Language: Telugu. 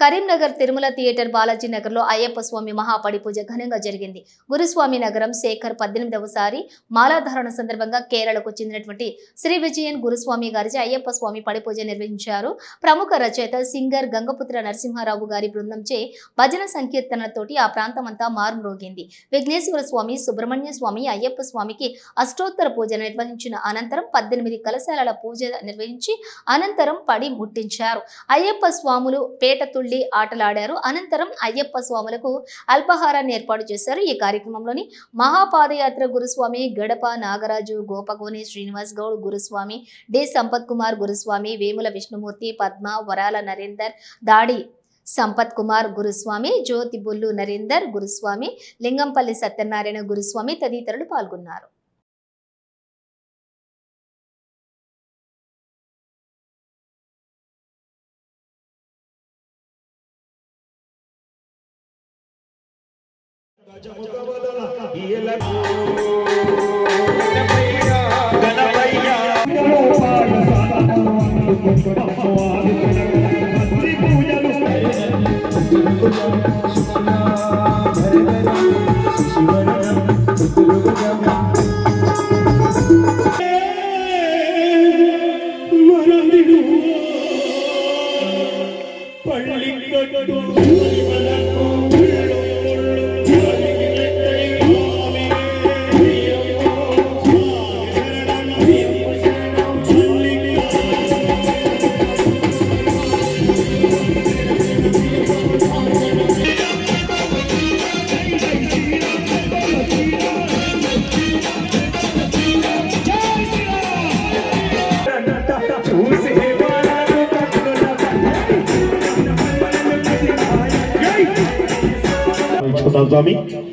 కరీంనగర్ తిరుమల థియేటర్ బాలాజీ నగర్ లో అయ్యప్ప స్వామి మహాపడి పూజ ఘనంగా జరిగింది. గురుస్వామి నగరం శేఖర్ 18వసారి మాలాధారణ సందర్భంగా కేరళకు చెందినటువంటి శ్రీ విజయన్ గురుస్వామి గారిచే అయ్యప్ప స్వామి పడి పూజ నిర్వహించారు. ప్రముఖ రచయిత సింగర్ గంగపుత్ర నరసింహారావు గారి బృందంచే భజన సంకీర్తనలతోటి ఆ ప్రాంతమంతా మారుమ్రోగింది. విఘ్నేశ్వర స్వామి, సుబ్రహ్మణ్య స్వామి, అయ్యప్ప స్వామికి అష్టోత్తర పూజ నిర్వహించిన అనంతరం 18 కలశాల పూజ నిర్వహించి అనంతరం పడి ముట్టించారు. అయ్యప్ప స్వాములు పేట ఆటలాడారు. అనంతరం అయ్యప్ప స్వాములకు అల్పాహారాన్ని ఏర్పాటు చేశారు. ఈ కార్యక్రమంలోని మహాపాదయాత్ర గురుస్వామి గడప నాగరాజు, గోపగోని శ్రీనివాస్ గౌడ్ గురుస్వామి, డి సంపత్ కుమార్ గురుస్వామి, వేముల విష్ణుమూర్తి, పద్మ, వరాల నరేందర్, దాడి సంపత్ కుమార్ గురుస్వామి, జ్యోతి బుల్లు నరేందర్ గురుస్వామి, లింగంపల్లి సత్యనారాయణ గురుస్వామి తదితరులు పాల్గొన్నారు. स्वामी